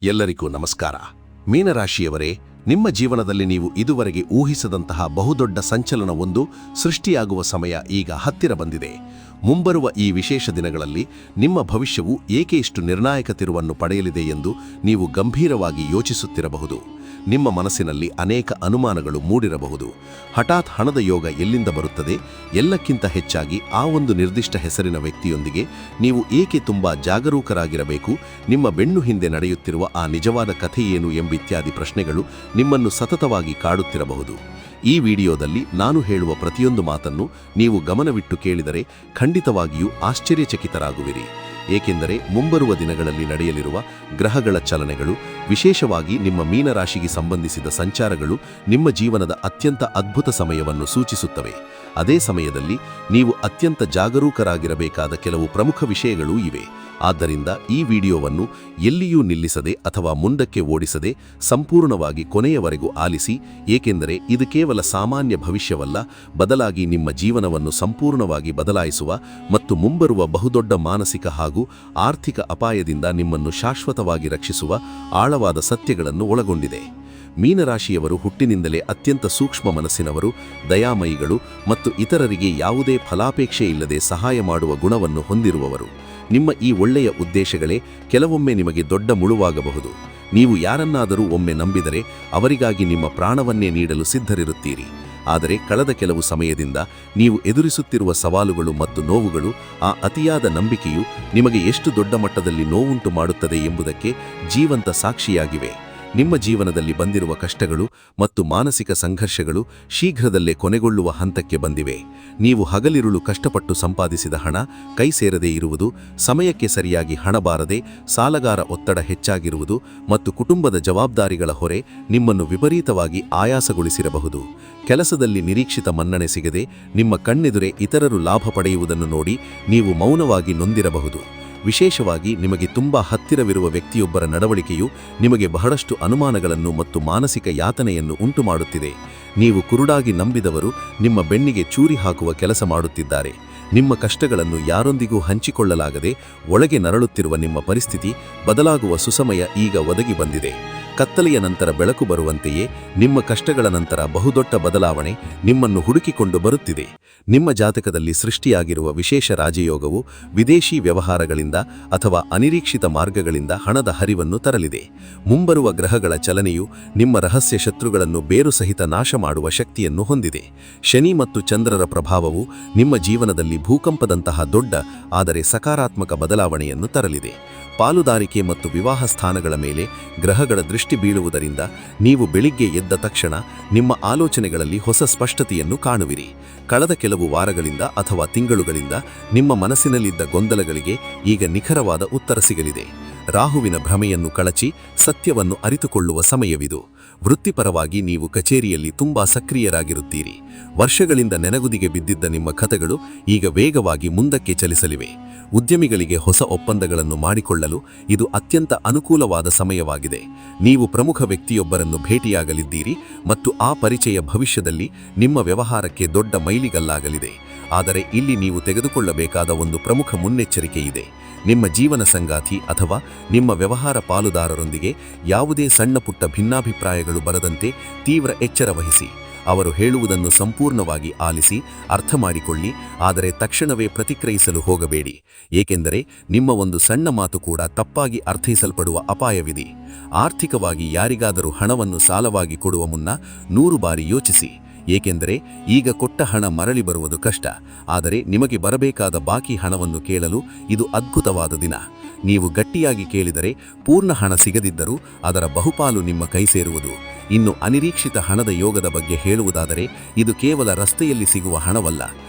ಎಲ್ಲರಿಗೂ ನಮಸ್ಕಾರ. ಮೀನರಾಶಿಯವರೇ, ನಿಮ್ಮ ಜೀವನದಲ್ಲಿ ನೀವು ಇದುವರೆಗೆ ಊಹಿಸದಂತಹ ಬಹುದೊಡ್ಡ ಸಂಚಲನವೊಂದು ಸೃಷ್ಟಿಯಾಗುವ ಸಮಯ ಈಗ ಹತ್ತಿರ ಬಂದಿದೆ. ಮುಂಬರುವ ಈ ವಿಶೇಷ ದಿನಗಳಲ್ಲಿ ನಿಮ್ಮ ಭವಿಷ್ಯವು ಏಕೆ ಇಷ್ಟು ನಿರ್ಣಾಯಕ ತಿರುವನ್ನು ಪಡೆಯಲಿದೆ ಎಂದು ನೀವು ಗಂಭೀರವಾಗಿ ಯೋಚಿಸುತ್ತಿರಬಹುದು. ನಿಮ್ಮ ಮನಸ್ಸಿನಲ್ಲಿ ಅನೇಕ ಅನುಮಾನಗಳು ಮೂಡಿರಬಹುದು. ಹಠಾತ್ ಹಣದ ಯೋಗ ಎಲ್ಲಿಂದ ಬರುತ್ತದೆ? ಎಲ್ಲಕ್ಕಿಂತ ಹೆಚ್ಚಾಗಿ ಆ ಒಂದು ನಿರ್ದಿಷ್ಟ ಹೆಸರಿನ ವ್ಯಕ್ತಿಯೊಂದಿಗೆ ನೀವು ಏಕೆ ತುಂಬಾ ಜಾಗರೂಕರಾಗಿರಬೇಕು? ನಿಮ್ಮ ಬೆನ್ನು ಹಿಂದೆ ನಡೆಯುತ್ತಿರುವ ಆ ನಿಜವಾದ ಕಥೆಯೇನು ಎಂಬಿತ್ಯಾದಿ ಪ್ರಶ್ನೆಗಳು ನಿಮ್ಮನ್ನು ಸತತವಾಗಿ ಕಾಡುತ್ತಿರಬಹುದು. ಈ ವಿಡಿಯೋದಲ್ಲಿ ನಾನು ಹೇಳುವ ಪ್ರತಿಯೊಂದು ಮಾತನ್ನು ನೀವು ಗಮನವಿಟ್ಟು ಕೇಳಿದರೆ ಖಂಡಿತವಾಗಿಯೂ ಆಶ್ಚರ್ಯಚಕಿತರಾಗುವಿರಿ. ಏಕೆಂದರೆ ಮುಂಬರುವ ದಿನಗಳಲ್ಲಿ ನಡೆಯಲಿರುವ ಗ್ರಹಗಳ ಚಲನೆಗಳು, ವಿಶೇಷವಾಗಿ ನಿಮ್ಮ ಮೀನರಾಶಿಗೆ ಸಂಬಂಧಿಸಿದ ಸಂಚಾರಗಳು ನಿಮ್ಮ ಜೀವನದ ಅತ್ಯಂತ ಅದ್ಭುತ ಸಮಯವನ್ನು ಸೂಚಿಸುತ್ತವೆ. ಅದೇ ಸಮಯದಲ್ಲಿ ನೀವು ಅತ್ಯಂತ ಜಾಗರೂಕರಾಗಿರಬೇಕಾದ ಕೆಲವು ಪ್ರಮುಖ ವಿಷಯಗಳೂ ಇವೆ. ಆದ್ದರಿಂದ ಈ ವಿಡಿಯೋವನ್ನು ಎಲ್ಲಿಯೂ ನಿಲ್ಲಿಸದೆ ಅಥವಾ ಮುಂದಕ್ಕೆ ಓಡಿಸದೆ ಸಂಪೂರ್ಣವಾಗಿ ಕೊನೆಯವರೆಗೂ ಆಲಿಸಿ. ಏಕೆಂದರೆ ಇದು ಕೇವಲ ಸಾಮಾನ್ಯ ಭವಿಷ್ಯವಲ್ಲ, ಬದಲಾಗಿ ನಿಮ್ಮ ಜೀವನವನ್ನು ಸಂಪೂರ್ಣವಾಗಿ ಬದಲಾಯಿಸುವ ಮತ್ತು ಮುಂಬರುವ ಬಹುದೊಡ್ಡ ಮಾನಸಿಕ ಹಾಗೂ ಆರ್ಥಿಕ ಅಪಾಯದಿಂದ ನಿಮ್ಮನ್ನು ಶಾಶ್ವತವಾಗಿ ರಕ್ಷಿಸುವ ಆಳವಾದ ಸತ್ಯಗಳನ್ನು ಒಳಗೊಂಡಿದೆ. ಮೀನರಾಶಿಯವರು ಹುಟ್ಟಿನಿಂದಲೇ ಅತ್ಯಂತ ಸೂಕ್ಷ್ಮ ಮನಸ್ಸಿನವರು, ದಯಾಮಯಿಗಳು ಮತ್ತು ಇತರರಿಗೆ ಯಾವುದೇ ಫಲಾಪೇಕ್ಷೆ ಇಲ್ಲದೆ ಸಹಾಯ ಮಾಡುವ ಗುಣವನ್ನು ಹೊಂದಿರುವವರು. ನಿಮ್ಮ ಈ ಒಳ್ಳೆಯ ಉದ್ದೇಶಗಳೇ ಕೆಲವೊಮ್ಮೆ ನಿಮಗೆ ದೊಡ್ಡ ಮುಳುವಾಗಬಹುದು. ನೀವು ಯಾರನ್ನಾದರೂ ಒಮ್ಮೆ ನಂಬಿದರೆ ಅವರಿಗಾಗಿ ನಿಮ್ಮ ಪ್ರಾಣವನ್ನೇ ನೀಡಲು ಸಿದ್ಧರಿರುತ್ತೀರಿ. ಆದರೆ ಕಳೆದ ಕೆಲವು ಸಮಯದಿಂದ ನೀವು ಎದುರಿಸುತ್ತಿರುವ ಸವಾಲುಗಳು ಮತ್ತು ನೋವುಗಳು, ಆ ಅತಿಯಾದ ನಂಬಿಕೆಯು ನಿಮಗೆ ಎಷ್ಟು ದೊಡ್ಡ ಮಟ್ಟದಲ್ಲಿ ನೋವುಂಟು ಮಾಡುತ್ತದೆ ಎಂಬುದಕ್ಕೆ ಜೀವಂತ ಸಾಕ್ಷಿಯಾಗಿವೆ. ನಿಮ್ಮ ಜೀವನದಲ್ಲಿ ಬಂದಿರುವ ಕಷ್ಟಗಳು ಮತ್ತು ಮಾನಸಿಕ ಸಂಘರ್ಷಗಳು ಶೀಘ್ರದಲ್ಲೇ ಕೊನೆಗೊಳ್ಳುವ ಹಂತಕ್ಕೆ ಬಂದಿವೆ. ನೀವು ಹಗಲಿರುಳು ಕಷ್ಟಪಟ್ಟು ಸಂಪಾದಿಸಿದ ಹಣ ಕೈ ಸೇರದೇ ಇರುವುದು, ಸಮಯಕ್ಕೆ ಸರಿಯಾಗಿ ಹಣ ಬಾರದೆ ಸಾಲಗಾರ ಒತ್ತಡ ಹೆಚ್ಚಾಗಿರುವುದು ಮತ್ತು ಕುಟುಂಬದ ಜವಾಬ್ದಾರಿಗಳ ಹೊರೆ ನಿಮ್ಮನ್ನು ವಿಪರೀತವಾಗಿ ಆಯಾಸಗೊಳಿಸಿರಬಹುದು. ಕೆಲಸದಲ್ಲಿ ನಿರೀಕ್ಷಿತ ಮನ್ನಣೆ ಸಿಗದೆ ನಿಮ್ಮ ಕಣ್ಣೆದುರೇ ಇತರರು ಲಾಭ ಪಡೆಯುವುದನ್ನು ನೋಡಿ ನೀವು ಮೌನವಾಗಿ ನೊಂದಿರಬಹುದು. ವಿಶೇಷವಾಗಿ ನಿಮಗೆ ತುಂಬಾ ಹತ್ತಿರವಿರುವ ವ್ಯಕ್ತಿಯೊಬ್ಬರ ನಡವಳಿಕೆಯು ನಿಮಗೆ ಬಹಳಷ್ಟು ಅನುಮಾನಗಳನ್ನು ಮತ್ತು ಮಾನಸಿಕ ಯಾತನೆಯನ್ನು ಉಂಟುಮಾಡುತ್ತಿದೆ. ನೀವು ಕುರುಡಾಗಿ ನಂಬಿದವರು ನಿಮ್ಮ ಬೆನ್ನಿಗೆ ಚೂರಿ ಹಾಕುವ ಕೆಲಸ ಮಾಡುತ್ತಿದ್ದಾರೆ. ನಿಮ್ಮ ಕಷ್ಟಗಳನ್ನು ಯಾರೊಂದಿಗೂ ಹಂಚಿಕೊಳ್ಳಲಾಗದೆ ಒಳಗೆ ನರಳುತ್ತಿರುವ ನಿಮ್ಮ ಪರಿಸ್ಥಿತಿ ಬದಲಾಗುವ ಸುಸಮಯ ಈಗ ಒದಗಿ ಬಂದಿದೆ. ಕತ್ತಲೆಯ ನಂತರ ಬೆಳಕು ಬರುವಂತೆಯೇ ನಿಮ್ಮ ಕಷ್ಟಗಳ ನಂತರ ಬಹುದೊಡ್ಡ ಬದಲಾವಣೆ ನಿಮ್ಮನ್ನು ಹುಡುಕಿಕೊಂಡು ಬರುತ್ತಿದೆ. ನಿಮ್ಮ ಜಾತಕದಲ್ಲಿ ಸೃಷ್ಟಿಯಾಗಿರುವ ವಿಶೇಷ ರಾಜಯೋಗವು ವಿದೇಶಿ ವ್ಯವಹಾರಗಳಿಂದ ಅಥವಾ ಅನಿರೀಕ್ಷಿತ ಮಾರ್ಗಗಳಿಂದ ಹಣದ ಹರಿವನ್ನು ತರಲಿದೆ. ಮುಂಬರುವ ಗ್ರಹಗಳ ಚಲನೆಯು ನಿಮ್ಮ ರಹಸ್ಯ ಶತ್ರುಗಳನ್ನು ಬೇರು ಸಹಿತ ನಾಶ ಮಾಡುವ ಶಕ್ತಿಯನ್ನು ಹೊಂದಿದೆ. ಶನಿ ಮತ್ತು ಚಂದ್ರರ ಪ್ರಭಾವವು ನಿಮ್ಮ ಜೀವನದಲ್ಲಿ ಭೂಕಂಪದಂತಹ ದೊಡ್ಡ ಆದರೆ ಸಕಾರಾತ್ಮಕ ಬದಲಾವಣೆಯನ್ನು ತರಲಿದೆ. ಪಾಲುದಾರಿಕೆ ಮತ್ತು ವಿವಾಹ ಸ್ಥಾನಗಳ ಮೇಲೆ ಗ್ರಹಗಳ ದೃಷ್ಟಿ ಬೀಳುವುದರಿಂದ ನೀವು ಬೆಳಿಗ್ಗೆ ಎದ್ದ ತಕ್ಷಣ ನಿಮ್ಮ ಆಲೋಚನೆಗಳಲ್ಲಿ ಹೊಸ ಸ್ಪಷ್ಟತೆಯನ್ನು ಕಾಣುವಿರಿ. ಕಳೆದ ಕೆಲವು ವಾರಗಳಿಂದ ಅಥವಾ ತಿಂಗಳುಗಳಿಂದ ನಿಮ್ಮ ಮನಸ್ಸಿನಲ್ಲಿದ್ದ ಗೊಂದಲಗಳಿಗೆ ಈಗ ನಿಖರವಾದ ಉತ್ತರ ಸಿಗಲಿದೆ. ರಾಹುವಿನ ಭ್ರಮೆಯನ್ನು ಕಳಚಿ ಸತ್ಯವನ್ನು ಅರಿತುಕೊಳ್ಳುವ ಸಮಯವಿದು. ವೃತ್ತಿಪರವಾಗಿ ನೀವು ಕಚೇರಿಯಲ್ಲಿ ತುಂಬಾ ಸಕ್ರಿಯರಾಗಿರುತ್ತೀರಿ. ವರ್ಷಗಳಿಂದ ನೆನಗುದಿಗೆ ಬಿದ್ದಿದ್ದ ನಿಮ್ಮ ಕಥೆಗಳು ಈಗ ವೇಗವಾಗಿ ಮುಂದಕ್ಕೆ ಚಲಿಸಲಿವೆ. ಉದ್ಯಮಿಗಳಿಗೆ ಹೊಸ ಒಪ್ಪಂದಗಳನ್ನು ಮಾಡಿಕೊಳ್ಳಲು ಇದು ಅತ್ಯಂತ ಅನುಕೂಲವಾದ ಸಮಯವಾಗಿದೆ. ನೀವು ಪ್ರಮುಖ ವ್ಯಕ್ತಿಯೊಬ್ಬರನ್ನು ಭೇಟಿಯಾಗಲಿದ್ದೀರಿ ಮತ್ತು ಆ ಪರಿಚಯ ಭವಿಷ್ಯದಲ್ಲಿ ನಿಮ್ಮ ವ್ಯವಹಾರಕ್ಕೆ ದೊಡ್ಡ ಮೈಲಿಗಲ್ಲಾಗಲಿದೆ. ಆದರೆ ಇಲ್ಲಿ ನೀವು ತೆಗೆದುಕೊಳ್ಳಬೇಕಾದ ಒಂದು ಪ್ರಮುಖ ಮುನ್ನೆಚ್ಚರಿಕೆ ಇದೆ. ನಿಮ್ಮ ಜೀವನ ಸಂಗಾತಿ ಅಥವಾ ನಿಮ್ಮ ವ್ಯವಹಾರ ಪಾಲುದಾರರೊಂದಿಗೆ ಯಾವುದೇ ಸಣ್ಣ ಪುಟ್ಟ ಭಿನ್ನಾಭಿಪ್ರಾಯಗಳು ಬರದಂತೆ ತೀವ್ರ ಎಚ್ಚರ ವಹಿಸಿ. ಅವರು ಹೇಳುವುದನ್ನು ಸಂಪೂರ್ಣವಾಗಿ ಆಲಿಸಿ ಅರ್ಥ ಮಾಡಿಕೊಳ್ಳಿ, ಆದರೆ ತಕ್ಷಣವೇ ಪ್ರತಿಕ್ರಿಯಿಸಲು ಹೋಗಬೇಡಿ. ಏಕೆಂದರೆ ನಿಮ್ಮ ಒಂದು ಸಣ್ಣ ಮಾತು ಕೂಡ ತಪ್ಪಾಗಿ ಅರ್ಥೈಸಲ್ಪಡುವ ಅಪಾಯವಿದೆ. ಆರ್ಥಿಕವಾಗಿ ಯಾರಿಗಾದರೂ ಹಣವನ್ನು ಸಾಲವಾಗಿ ಕೊಡುವ ಮುನ್ನ 100 ಬಾರಿ ಯೋಚಿಸಿ. ಏಕೆಂದರೆ ಈಗ ಕೊಟ್ಟ ಹಣ ಮರಳಿ ಬರುವುದು ಕಷ್ಟ, ಆದರೆ ನಿಮಗೆ ಬರಬೇಕಾದ ಬಾಕಿ ಹಣವನ್ನು ಕೇಳಲು ಇದು ಅದ್ಭುತವಾದ ದಿನ. ನೀವು ಗಟ್ಟಿಯಾಗಿ ಕೇಳಿದರೆ ಪೂರ್ಣ ಹಣ ಸಿಗದಿದ್ದರೂ ಅದರ ಬಹುಪಾಲು ನಿಮ್ಮ ಕೈ ಸೇರುವುದು. ಇನ್ನು ಅನಿರೀಕ್ಷಿತ ಹಣದ ಯೋಗದ ಬಗ್ಗೆ ಹೇಳುವುದಾದರೆ, ಇದು ಕೇವಲ ರಸ್ತೆಯಲ್ಲಿ ಸಿಗುವ ಹಣವಲ್ಲ.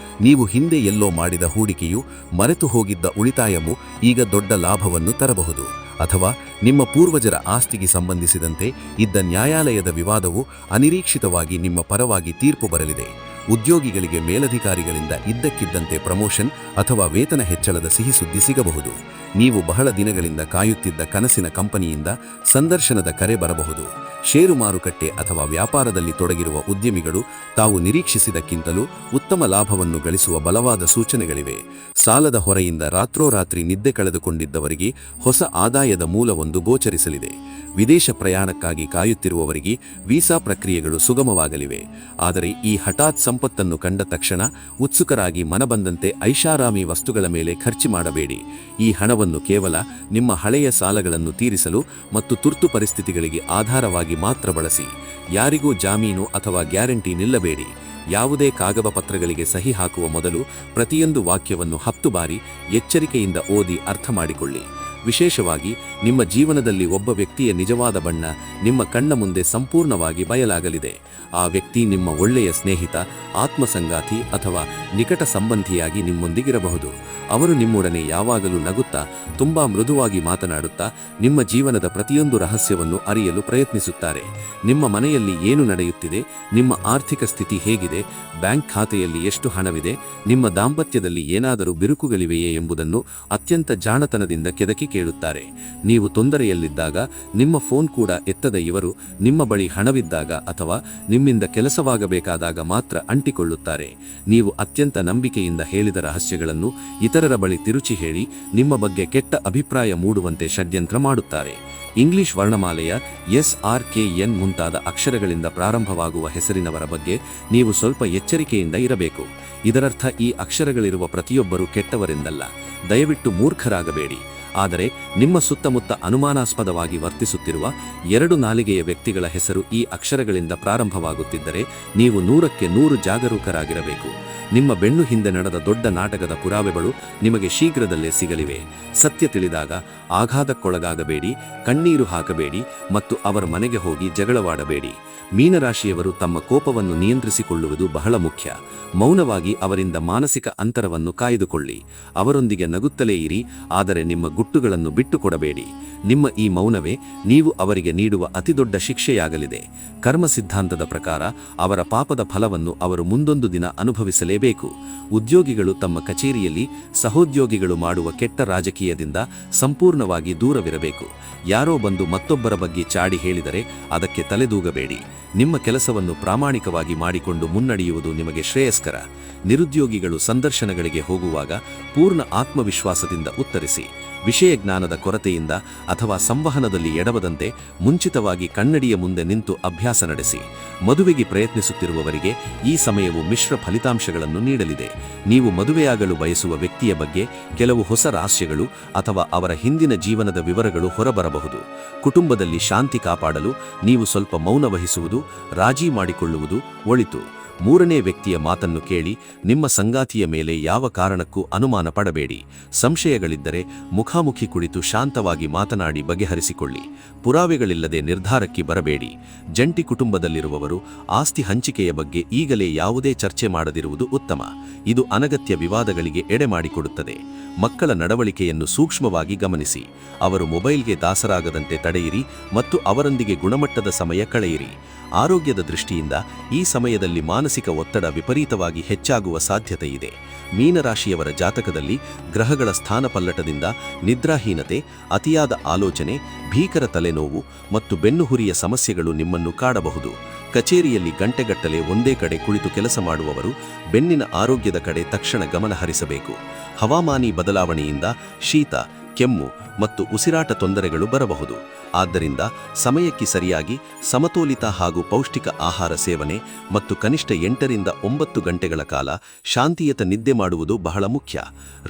ನೀವು ಹಿಂದೆ ಎಲ್ಲೋ ಮಾಡಿದ ಹೂಡಿಕೆಯು, ಮರೆತು ಹೋಗಿದ್ದ ಉಳಿತಾಯವು ಈಗ ದೊಡ್ಡ ಲಾಭವನ್ನು ತರಬಹುದು. ಅಥವಾ ನಿಮ್ಮ ಪೂರ್ವಜರ ಆಸ್ತಿಗೆ ಸಂಬಂಧಿಸಿದಂತೆ ಇದ್ದ ನ್ಯಾಯಾಲಯದ ವಿವಾದವು ಅನಿರೀಕ್ಷಿತವಾಗಿ ನಿಮ್ಮ ಪರವಾಗಿ ತೀರ್ಪು ಬರಲಿದೆ. ಉದ್ಯೋಗಿಗಳಿಗೆ ಮೇಲಧಿಕಾರಿಗಳಿಂದ ಇದ್ದಕ್ಕಿದ್ದಂತೆ ಪ್ರಮೋಷನ್ ಅಥವಾ ವೇತನ ಹೆಚ್ಚಳದ ಸಿಹಿ ಸುದ್ದಿ ಸಿಗಬಹುದು. ನೀವು ಬಹಳ ದಿನಗಳಿಂದ ಕಾಯುತ್ತಿದ್ದ ಕನಸಿನ ಕಂಪನಿಯಿಂದ ಸಂದರ್ಶನದ ಕರೆ ಬರಬಹುದು. ಷೇರು ಮಾರುಕಟ್ಟೆ ಅಥವಾ ವ್ಯಾಪಾರದಲ್ಲಿ ತೊಡಗಿರುವ ಉದ್ಯಮಿಗಳು ತಾವು ನಿರೀಕ್ಷಿಸಿದಕ್ಕಿಂತಲೂ ಉತ್ತಮ ಲಾಭವನ್ನು ಗಳಿಸುವ ಬಲವಾದ ಸೂಚನೆಗಳಿವೆ. ಸಾಲದ ಹೊರೆಯಿಂದ ರಾತ್ರೋರಾತ್ರಿ ನಿದ್ದೆ ಕಳೆದುಕೊಂಡಿದ್ದವರಿಗೆ ಹೊಸ ಆದಾಯದ ಮೂಲವೊಂದು ಗೋಚರಿಸಲಿದೆ. ವಿದೇಶ ಪ್ರಯಾಣಕ್ಕಾಗಿ ಕಾಯುತ್ತಿರುವವರಿಗೆ ವೀಸಾ ಪ್ರಕ್ರಿಯೆಗಳು ಸುಗಮವಾಗಲಿವೆ. ಆದರೆ ಈ ಹಠಾತ್ ಸಂಪತ್ತನ್ನು ಕಂಡ ತಕ್ಷಣ ಉತ್ಸುಕರಾಗಿ ಮನಬಂದಂತೆ ಐಷಾರಾಮಿ ವಸ್ತುಗಳ ಮೇಲೆ ಖರ್ಚು ಮಾಡಬೇಡಿ. ಈ ಹಣವನ್ನು ಕೇವಲ ನಿಮ್ಮ ಹಳೆಯ ಸಾಲಗಳನ್ನು ತೀರಿಸಲು ಮತ್ತು ತುರ್ತು ಪರಿಸ್ಥಿತಿಗಳಿಗೆ ಆಧಾರವಾಗಿ ಮಾತ್ರ ಬಳಸಿ. ಯಾರಿಗೂ ಜಾಮೀನು ಅಥವಾ ಗ್ಯಾರಂಟಿ ನಿಲ್ಲಬೇಡಿ. ಯಾವುದೇ ಕಾಗದ ಪತ್ರಗಳಿಗೆ ಸಹಿ ಹಾಕುವ ಮೊದಲು ಪ್ರತಿಯೊಂದು ವಾಕ್ಯವನ್ನು 10 ಬಾರಿ ಎಚ್ಚರಿಕೆಯಿಂದ ಓದಿ ಅರ್ಥ ಮಾಡಿಕೊಳ್ಳಿ. ವಿಶೇಷವಾಗಿ ನಿಮ್ಮ ಜೀವನದಲ್ಲಿ ಒಬ್ಬ ವ್ಯಕ್ತಿಯ ನಿಜವಾದ ಬಣ್ಣ ನಿಮ್ಮ ಕಣ್ಣ ಮುಂದೆ ಸಂಪೂರ್ಣವಾಗಿ ಬಯಲಾಗಲಿದೆ. ಆ ವ್ಯಕ್ತಿ ನಿಮ್ಮ ಒಳ್ಳೆಯ ಸ್ನೇಹಿತ, ಆತ್ಮಸಂಗಾತಿ ಅಥವಾ ನಿಕಟ ಸಂಬಂಧಿಯಾಗಿ ನಿಮ್ಮೊಂದಿಗಿರಬಹುದು. ಅವರು ನಿಮ್ಮೊಡನೆ ಯಾವಾಗಲೂ ನಗುತ್ತಾ, ತುಂಬಾ ಮೃದುವಾಗಿ ಮಾತನಾಡುತ್ತಾ ನಿಮ್ಮ ಜೀವನದ ಪ್ರತಿಯೊಂದು ರಹಸ್ಯವನ್ನು ಅರಿಯಲು ಪ್ರಯತ್ನಿಸುತ್ತಾರೆ. ನಿಮ್ಮ ಮನೆಯಲ್ಲಿ ಏನು ನಡೆಯುತ್ತಿದೆ, ನಿಮ್ಮ ಆರ್ಥಿಕ ಸ್ಥಿತಿ ಹೇಗಿದೆ, ಬ್ಯಾಂಕ್ ಖಾತೆಯಲ್ಲಿ ಎಷ್ಟು ಹಣವಿದೆ, ನಿಮ್ಮ ದಾಂಪತ್ಯದಲ್ಲಿ ಏನಾದರೂ ಬಿರುಕುಗಳಿವೆಯೇ ಎಂಬುದನ್ನು ಅತ್ಯಂತ ಜಾಣತನದಿಂದ ಕೆದಕಿ ಕೇಳುತ್ತಾರೆ. ನೀವು ತೊಂದರೆಯಲ್ಲಿದ್ದಾಗ ನಿಮ್ಮ ಫೋನ್ ಕೂಡ ಎತ್ತದ ಇವರು ನಿಮ್ಮ ಬಳಿ ಹಣವಿದ್ದಾಗ ಅಥವಾ ನಿಮ್ಮಿಂದ ಕೆಲಸವಾಗಬೇಕಾದಾಗ ಮಾತ್ರ ಅಂಟಿಕೊಳ್ಳುತ್ತಾರೆ. ನೀವು ಅತ್ಯಂತ ನಂಬಿಕೆಯಿಂದ ಹೇಳಿದ ರಹಸ್ಯಗಳನ್ನು ಇತರರ ಬಳಿ ತಿರುಚಿ ಹೇಳಿ ನಿಮ್ಮ ಬಗ್ಗೆ ಕೆಟ್ಟ ಅಭಿಪ್ರಾಯ ಮೂಡುವಂತೆ ಷಡ್ಯಂತ್ರ ಮಾಡುತ್ತಾರೆ. ಇಂಗ್ಲಿಷ್ ವರ್ಣಮಾಲೆಯ SRKN ಮುಂತಾದ ಅಕ್ಷರಗಳಿಂದ ಪ್ರಾರಂಭವಾಗುವ ಹೆಸರಿನವರ ಬಗ್ಗೆ ನೀವು ಸ್ವಲ್ಪ ಎಚ್ಚರಿಕೆಯಿಂದ ಇರಬೇಕು. ಇದರರ್ಥ ಈ ಅಕ್ಷರಗಳಿರುವ ಪ್ರತಿಯೊಬ್ಬರೂ ಕೆಟ್ಟವರೆಂದಲ್ಲ. ದಯವಿಟ್ಟು ಮೂರ್ಖರಾಗಬೇಡಿ. ಆದರೆ ನಿಮ್ಮ ಸುತ್ತಮುತ್ತ ಅನುಮಾನಾಸ್ಪದವಾಗಿ ವರ್ತಿಸುತ್ತಿರುವ 2 ನಾಲಿಗೆಯ ವ್ಯಕ್ತಿಗಳ ಹೆಸರು ಈ ಅಕ್ಷರಗಳಿಂದ ಪ್ರಾರಂಭವಾಗುತ್ತಿದ್ದರೆ ನೀವು 100ಕ್ಕೆ 100 ಜಾಗರೂಕರಾಗಿರಬೇಕು. ನಿಮ್ಮ ಬೆನ್ನು ಹಿಂದೆ ನಡೆದ ದೊಡ್ಡ ನಾಟಕದ ಪುರಾವೆಗಳು ನಿಮಗೆ ಶೀಘ್ರದಲ್ಲೇ ಸಿಗಲಿವೆ. ಸತ್ಯ ತಿಳಿದಾಗ ಆಘಾತಕ್ಕೊಳಗಾಗಬೇಡಿ, ಕಣ್ಣೀರು ಹಾಕಬೇಡಿ ಮತ್ತು ಅವರ ಮನೆಗೆ ಹೋಗಿ ಜಗಳವಾಡಬೇಡಿ. ಮೀನರಾಶಿಯವರು ತಮ್ಮ ಕೋಪವನ್ನು ನಿಯಂತ್ರಿಸಿಕೊಳ್ಳುವುದು ಬಹಳ ಮುಖ್ಯ. ಮೌನವಾಗಿ ಅವರಿಂದ ಮಾನಸಿಕ ಅಂತರವನ್ನು ಕಾಯ್ದುಕೊಳ್ಳಿ. ಅವರೊಂದಿಗೆ ನಗುತ್ತಲೇ ಇರಿ, ಆದರೆ ನಿಮ್ಮ ಗುಟ್ಟುಗಳನ್ನು ಬಿಟ್ಟುಕೊಡಬೇಡಿ. ನಿಮ್ಮ ಈ ಮೌನವೇ ನೀವು ಅವರಿಗೆ ನೀಡುವ ಅತಿದೊಡ್ಡ ಶಿಕ್ಷೆಯಾಗಲಿದೆ. ಕರ್ಮ ಸಿದ್ಧಾಂತದ ಪ್ರಕಾರ ಅವರ ಪಾಪದ ಫಲವನ್ನು ಅವರು ಮುಂದೊಂದು ದಿನ ಅನುಭವಿಸಲೇಬೇಕು. ಉದ್ಯೋಗಿಗಳು ತಮ್ಮ ಕಚೇರಿಯಲ್ಲಿ ಸಹೋದ್ಯೋಗಿಗಳು ಮಾಡುವ ಕೆಟ್ಟ ರಾಜಕೀಯದಿಂದ ಸಂಪೂರ್ಣವಾಗಿ ದೂರವಿರಬೇಕು. ಯಾರೋ ಬಂದು ಮತ್ತೊಬ್ಬರ ಬಗ್ಗೆ ಚಾಡಿ ಹೇಳಿದರೆ ಅದಕ್ಕೆ ತಲೆದೂಗಬೇಡಿ. ನಿಮ್ಮ ಕೆಲಸವನ್ನು ಪ್ರಾಮಾಣಿಕವಾಗಿ ಮಾಡಿಕೊಂಡು ಮುನ್ನಡೆಯುವುದು ನಿಮಗೆ ಶ್ರೇಯಸ್ಕರ. ನಿರುದ್ಯೋಗಿಗಳು ಸಂದರ್ಶನಗಳಿಗೆ ಹೋಗುವಾಗ ಪೂರ್ಣ ಆತ್ಮವಿಶ್ವಾಸದಿಂದ ಉತ್ತರಿಸಿ. ವಿಷಯ ಜ್ಞಾನದ ಕೊರತೆಯಿಂದ ಅಥವಾ ಸಂವಹನದಲ್ಲಿ ಎಡವದಂತೆ ಮುಂಚಿತವಾಗಿ ಕನ್ನಡಿಯ ಮುಂದೆ ನಿಂತು ಅಭ್ಯಾಸ ನಡೆಸಿ. ಮದುವೆಗೆ ಪ್ರಯತ್ನಿಸುತ್ತಿರುವವರಿಗೆ ಈ ಸಮಯವು ಮಿಶ್ರ ಫಲಿತಾಂಶಗಳನ್ನು ನೀಡಲಿದೆ. ನೀವು ಮದುವೆಯಾಗಲು ಬಯಸುವ ವ್ಯಕ್ತಿಯ ಬಗ್ಗೆ ಕೆಲವು ಹೊಸ ರಹಸ್ಯಗಳು ಅಥವಾ ಅವರ ಹಿಂದಿನ ಜೀವನದ ವಿವರಗಳು ಹೊರಬರಬಹುದು. ಕುಟುಂಬದಲ್ಲಿ ಶಾಂತಿ ಕಾಪಾಡಲು ನೀವು ಸ್ವಲ್ಪ ಮೌನ ವಹಿಸುವುದು, ರಾಜಿ ಮಾಡಿಕೊಳ್ಳುವುದು ಒಳಿತು. 3ನೇ ವ್ಯಕ್ತಿಯ ಮಾತನ್ನು ಕೇಳಿ ನಿಮ್ಮ ಸಂಗಾತಿಯ ಮೇಲೆ ಯಾವ ಕಾರಣಕ್ಕೂ ಅನುಮಾನ ಪಡಬೇಡಿ. ಸಂಶಯಗಳಿದ್ದರೆ ಮುಖಾಮುಖಿ ಕುಳಿತು ಶಾಂತವಾಗಿ ಮಾತನಾಡಿ ಬಗೆಹರಿಸಿಕೊಳ್ಳಿ. ಪುರಾವೆಗಳಿಲ್ಲದೆ ನಿರ್ಧಾರಕ್ಕೆ ಬರಬೇಡಿ. ಜಂಟಿ ಕುಟುಂಬದಲ್ಲಿರುವವರು ಆಸ್ತಿ ಹಂಚಿಕೆಯ ಬಗ್ಗೆ ಈಗಲೇ ಯಾವುದೇ ಚರ್ಚೆ ಮಾಡದಿರುವುದು ಉತ್ತಮ. ಇದು ಅನಗತ್ಯ ವಿವಾದಗಳಿಗೆ ಎಡೆಮಾಡಿಕೊಡುತ್ತದೆ. ಮಕ್ಕಳ ನಡವಳಿಕೆಯನ್ನು ಸೂಕ್ಷ್ಮವಾಗಿ ಗಮನಿಸಿ. ಅವರು ಮೊಬೈಲ್ಗೆ ದಾಸರಾಗದಂತೆ ತಡೆಯಿರಿ ಮತ್ತು ಅವರೊಂದಿಗೆ ಗುಣಮಟ್ಟದ ಸಮಯ ಕಳೆಯಿರಿ. ಆರೋಗ್ಯದ ದೃಷ್ಟಿಯಿಂದ ಈ ಸಮಯದಲ್ಲಿ ಮಾನಸಿಕ ಒತ್ತಡ ವಿಪರೀತವಾಗಿ ಹೆಚ್ಚಾಗುವ ಸಾಧ್ಯತೆಯಿದೆ. ಮೀನರಾಶಿಯವರ ಜಾತಕದಲ್ಲಿ ಗ್ರಹಗಳ ಸ್ಥಾನಪಲ್ಲಟದಿಂದ ನಿದ್ರಾಹೀನತೆ, ಅತಿಯಾದ ಆಲೋಚನೆ, ಭೀಕರ ತಲೆನೋವು ಮತ್ತು ಬೆನ್ನುಹುರಿಯ ಸಮಸ್ಯೆಗಳು ನಿಮ್ಮನ್ನು ಕಾಡಬಹುದು. ಕಚೇರಿಯಲ್ಲಿ ಗಂಟೆಗಟ್ಟಲೆ ಒಂದೇ ಕಡೆ ಕುಳಿತು ಕೆಲಸ ಮಾಡುವವರು ಬೆನ್ನಿನ ಆರೋಗ್ಯದ ಕಡೆ ತಕ್ಷಣ ಗಮನ ಹರಿಸಬೇಕು. ಹವಾಮಾನಿ ಬದಲಾವಣೆಯಿಂದ ಶೀತ, ಕೆಮ್ಮು ಮತ್ತು ಉಸಿರಾಟ ತೊಂದರೆಗಳು ಬರಬಹುದು. ಆದ್ದರಿಂದ ಸಮಯಕ್ಕೆ ಸರಿಯಾಗಿ ಸಮತೋಲಿತ ಹಾಗೂ ಪೌಷ್ಟಿಕ ಆಹಾರ ಸೇವನೆ ಮತ್ತು ಕನಿಷ್ಠ 8 ರಿಂದ 9 ಗಂಟೆಗಳ ಕಾಲ ಶಾಂತಿಯುತ ನಿದ್ದೆ ಮಾಡುವುದು ಬಹಳ ಮುಖ್ಯ.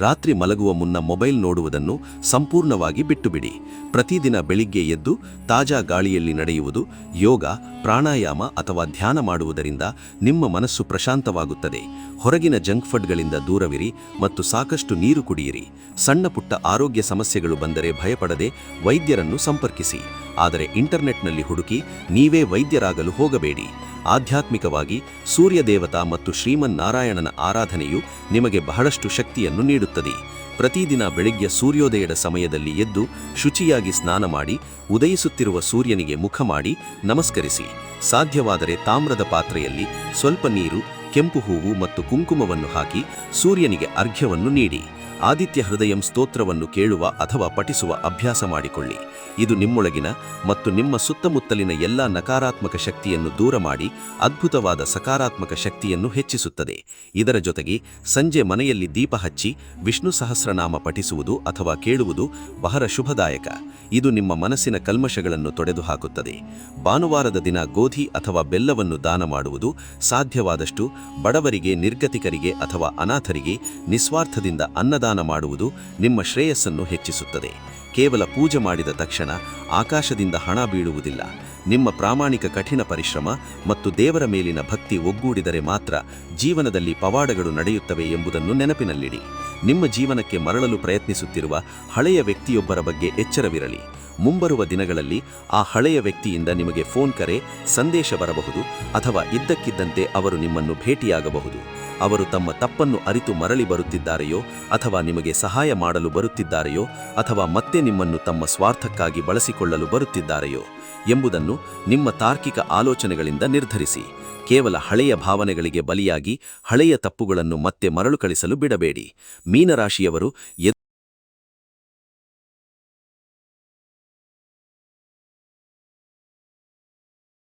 ರಾತ್ರಿ ಮಲಗುವ ಮುನ್ನ ಮೊಬೈಲ್ ನೋಡುವುದನ್ನು ಸಂಪೂರ್ಣವಾಗಿ ಬಿಟ್ಟುಬಿಡಿ. ಪ್ರತಿದಿನ ಬೆಳಿಗ್ಗೆ ಎದ್ದು ತಾಜಾ ಗಾಳಿಯಲ್ಲಿ ನಡೆಯುವುದು, ಯೋಗ, ಪ್ರಾಣಾಯಾಮ ಅಥವಾ ಧ್ಯಾನ ಮಾಡುವುದರಿಂದ ನಿಮ್ಮ ಮನಸ್ಸು ಪ್ರಶಾಂತವಾಗುತ್ತದೆ. ಹೊರಗಿನ ಜಂಕ್ ಫುಡ್ಗಳಿಂದ ದೂರವಿರಿ ಮತ್ತು ಸಾಕಷ್ಟು ನೀರು ಕುಡಿಯಿರಿ. ಸಣ್ಣ ಪುಟ್ಟ ಆರೋಗ್ಯ ಸಮಸ್ಯೆಗಳು ಬಂದರೆ ಭಯಪಡದೆ ವೈದ್ಯರನ್ನು ಸಂಪರ್ಕಿಸಿ. ಆದರೆ ಇಂಟರ್ನೆಟ್ನಲ್ಲಿ ಹುಡುಕಿ ನೀವೇ ವೈದ್ಯರಾಗಲು ಹೋಗಬೇಡಿ. ಆಧ್ಯಾತ್ಮಿಕವಾಗಿ ಸೂರ್ಯ ದೇವತಾ ಮತ್ತು ಶ್ರೀಮನ್ನಾರಾಯಣನ ಆರಾಧನೆಯು ನಿಮಗೆ ಬಹಳಷ್ಟು ಶಕ್ತಿಯನ್ನು ನೀಡುತ್ತದೆ. ಪ್ರತಿದಿನ ಬೆಳಿಗ್ಗೆ ಸೂರ್ಯೋದಯದ ಸಮಯದಲ್ಲಿ ಎದ್ದು ಶುಚಿಯಾಗಿ ಸ್ನಾನ ಮಾಡಿ ಉದಯಿಸುತ್ತಿರುವ ಸೂರ್ಯನಿಗೆ ಮುಖ ಮಾಡಿ ನಮಸ್ಕರಿಸಿ. ಸಾಧ್ಯವಾದರೆ ತಾಮ್ರದ ಪಾತ್ರೆಯಲ್ಲಿ ಸ್ವಲ್ಪ ನೀರು, ಕೆಂಪು ಹೂವು ಮತ್ತು ಕುಂಕುಮವನ್ನು ಹಾಕಿ ಸೂರ್ಯನಿಗೆ ಅರ್ಘ್ಯವನ್ನು ನೀಡಿ. ಆದಿತ್ಯ ಹೃದಯಂ ಸ್ತೋತ್ರವನ್ನು ಕೇಳುವ ಅಥವಾ ಪಠಿಸುವ ಅಭ್ಯಾಸ ಮಾಡಿಕೊಳ್ಳಿ. ಇದು ನಿಮ್ಮೊಳಗಿನ ಮತ್ತು ನಿಮ್ಮ ಸುತ್ತಮುತ್ತಲಿನ ಎಲ್ಲ ನಕಾರಾತ್ಮಕ ಶಕ್ತಿಯನ್ನು ದೂರ ಮಾಡಿ ಅದ್ಭುತವಾದ ಸಕಾರಾತ್ಮಕ ಶಕ್ತಿಯನ್ನು ಹೆಚ್ಚಿಸುತ್ತದೆ. ಇದರ ಜೊತೆಗೆ ಸಂಜೆ ಮನೆಯಲ್ಲಿ ದೀಪ ಹಚ್ಚಿ ವಿಷ್ಣು ಸಹಸ್ರನಾಮ ಪಠಿಸುವುದು ಅಥವಾ ಕೇಳುವುದು ಬಹಳ ಶುಭದಾಯಕ. ಇದು ನಿಮ್ಮ ಮನಸ್ಸಿನ ಕಲ್ಮಶಗಳನ್ನು ತೊಡೆದುಹಾಕುತ್ತದೆ. ಭಾನುವಾರದ ದಿನ ಗೋಧಿ ಅಥವಾ ಬೆಲ್ಲವನ್ನು ದಾನ ಮಾಡುವುದು, ಸಾಧ್ಯವಾದಷ್ಟು ಬಡವರಿಗೆ, ನಿರ್ಗತಿಕರಿಗೆ ಅಥವಾ ಅನಾಥರಿಗೆ ನಿಸ್ವಾರ್ಥದಿಂದ ಅನ್ನದಾನ ಮಾಡುವುದು ನಿಮ್ಮ ಶ್ರೇಯಸ್ಸನ್ನು ಹೆಚ್ಚಿಸುತ್ತದೆ. ಕೇವಲ ಪೂಜೆ ಮಾಡಿದ ತಕ್ಷಣ ಆಕಾಶದಿಂದ ಹಣ ಬೀಳುವುದಿಲ್ಲ. ನಿಮ್ಮ ಪ್ರಾಮಾಣಿಕ ಕಠಿಣ ಪರಿಶ್ರಮ ಮತ್ತು ದೇವರ ಮೇಲಿನ ಭಕ್ತಿ ಒಗ್ಗೂಡಿದರೆ ಮಾತ್ರ ಜೀವನದಲ್ಲಿ ಪವಾಡಗಳು ನಡೆಯುತ್ತವೆ ಎಂಬುದನ್ನು ನೆನಪಿನಲ್ಲಿಡಿ. ನಿಮ್ಮ ಜೀವನಕ್ಕೆ ಮರಳಲು ಪ್ರಯತ್ನಿಸುತ್ತಿರುವ ಹಳೆಯ ವ್ಯಕ್ತಿಯೊಬ್ಬರ ಬಗ್ಗೆ ಎಚ್ಚರವಿರಲಿ. ಮುಂಬರುವ ದಿನಗಳಲ್ಲಿ ಆ ಹಳೆಯ ವ್ಯಕ್ತಿಯಿಂದ ನಿಮಗೆ ಫೋನ್ ಕರೆ, ಸಂದೇಶ ಬರಬಹುದು ಅಥವಾ ಇದ್ದಕ್ಕಿದ್ದಂತೆ ಅವರು ನಿಮ್ಮನ್ನು ಭೇಟಿಯಾಗಬಹುದು. ಅವರು ತಮ್ಮ ತಪ್ಪನ್ನು ಅರಿತು ಮರಳಿ ಬರುತ್ತಿದ್ದಾರೆಯೋ ಅಥವಾ ನಿಮಗೆ ಸಹಾಯ ಮಾಡಲು ಬರುತ್ತಿದ್ದಾರೆಯೋ ಅಥವಾ ಮತ್ತೆ ನಿಮ್ಮನ್ನು ತಮ್ಮ ಸ್ವಾರ್ಥಕ್ಕಾಗಿ ಬಳಸಿಕೊಳ್ಳಲು ಬರುತ್ತಿದ್ದಾರೆಯೋ ಎಂಬುದನ್ನು ನಿಮ್ಮ ತಾರ್ಕಿಕ ಆಲೋಚನೆಗಳಿಂದ ನಿರ್ಧರಿಸಿ. ಕೇವಲ ಹಳೆಯ ಭಾವನೆಗಳಿಗೆ ಬಲಿಯಾಗಿ ಹಳೆಯ ತಪ್ಪುಗಳನ್ನು ಮತ್ತೆ ಮರಳುಕಳಿಸಲು ಬಿಡಬೇಡಿ. ಮೀನರಾಶಿಯವರು